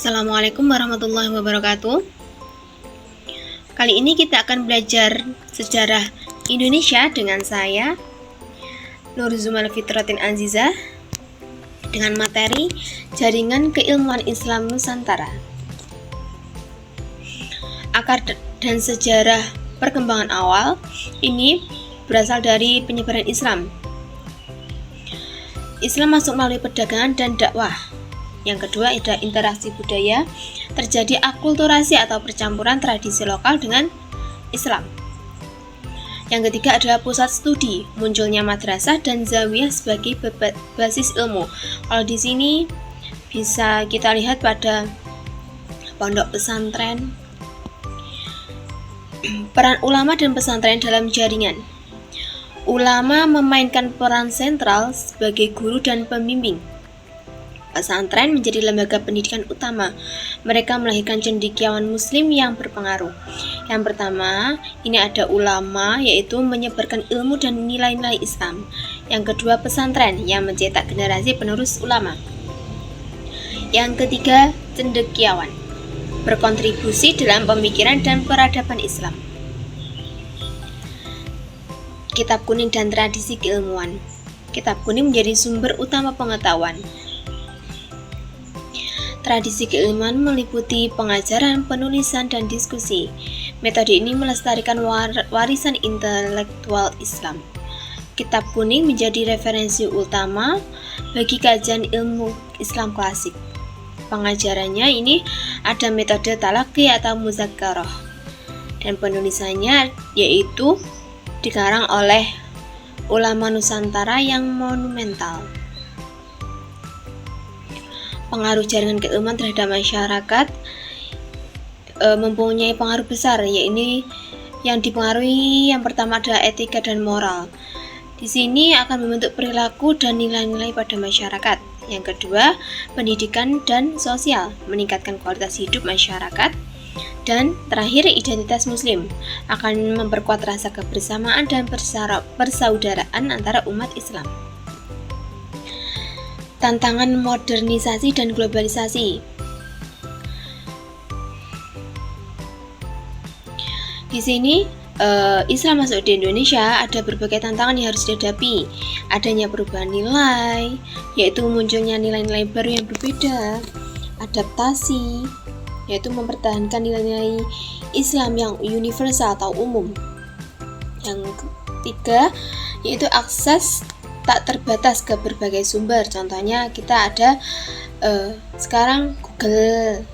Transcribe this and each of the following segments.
Assalamualaikum warahmatullahi wabarakatuh. Kali ini kita akan belajar sejarah Indonesia dengan saya, Nur Zumal Fitratin Azizah, dengan materi Jaringan Keilmuan Islam Nusantara. Akar dan sejarah perkembangan awal ini berasal dari penyebaran Islam. Islam masuk melalui perdagangan dan dakwah. Yang kedua ada interaksi budaya, terjadi akulturasi atau percampuran tradisi lokal dengan Islam. Yang ketiga adalah pusat studi, munculnya madrasah dan zawiyah sebagai basis ilmu. Kalau di sini bisa kita lihat pada pondok pesantren. Peran ulama dan pesantren dalam jaringan. Ulama memainkan peran sentral sebagai guru dan pembimbing. Pesantren menjadi lembaga pendidikan utama. Mereka melahirkan cendekiawan muslim yang berpengaruh. Yang pertama, ini ada ulama, yaitu menyebarkan ilmu dan nilai-nilai Islam. Yang kedua, pesantren yang mencetak generasi penerus ulama. Yang ketiga, cendekiawan, berkontribusi dalam pemikiran dan peradaban Islam. Kitab kuning dan tradisi keilmuan. Kitab kuning menjadi sumber utama pengetahuan. Tradisi keilmuan meliputi pengajaran, penulisan, dan diskusi. Metode ini melestarikan warisan intelektual Islam. Kitab kuning menjadi referensi utama bagi kajian ilmu Islam klasik. Pengajarannya ini ada metode talaqi atau muzakkarah, dan penulisannya yaitu dikarang oleh ulama Nusantara yang monumental. Pengaruh jaringan keilmuan terhadap masyarakat mempunyai pengaruh besar, yaitu yang dipengaruhi yang pertama adalah etika dan moral. Di sini akan membentuk perilaku dan nilai-nilai pada masyarakat. Yang kedua, pendidikan dan sosial, meningkatkan kualitas hidup masyarakat. Dan terakhir, identitas muslim, akan memperkuat rasa kebersamaan dan persaudaraan antara umat Islam. Tantangan modernisasi dan globalisasi. Di sini Islam masuk di Indonesia, ada berbagai tantangan yang harus dihadapi. Adanya perubahan nilai, yaitu munculnya nilai-nilai baru yang berbeda. Adaptasi, yaitu mempertahankan nilai-nilai Islam yang universal atau umum. Yang ketiga, yaitu akses tak terbatas ke berbagai sumber. Contohnya kita ada sekarang Google.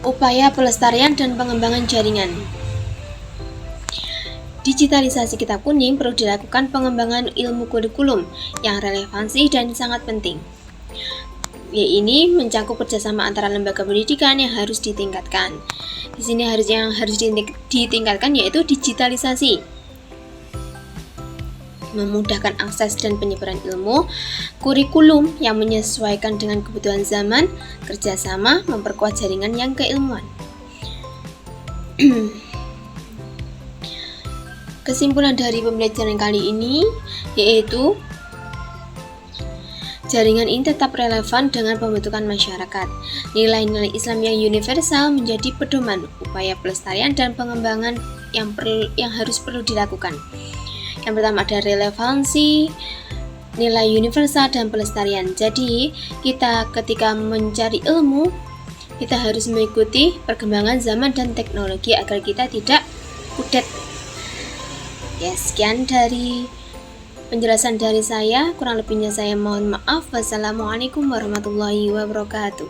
Upaya pelestarian dan pengembangan jaringan. Digitalisasi kitab kuning perlu dilakukan pengembangan ilmu kurikulum yang relevansi dan sangat penting. Ini mencakup kerjasama antara lembaga pendidikan yang harus ditingkatkan. Di sini yang harus ditingkatkan yaitu digitalisasi, memudahkan akses dan penyebaran ilmu, kurikulum yang menyesuaikan dengan kebutuhan zaman, kerjasama, memperkuat jaringan yang keilmuan. Kesimpulan dari pembelajaran kali ini yaitu jaringan ini tetap relevan dengan pembentukan masyarakat. Nilai-nilai Islam yang universal menjadi pedoman upaya pelestarian dan pengembangan yang harus perlu dilakukan. Yang pertama ada relevansi, nilai universal, dan pelestarian. Jadi kita ketika mencari ilmu, kita harus mengikuti perkembangan zaman dan teknologi agar kita tidak kudet. Ya, sekian dari penjelasan dari saya. Kurang lebihnya saya mohon maaf. Wassalamualaikum warahmatullahi wabarakatuh.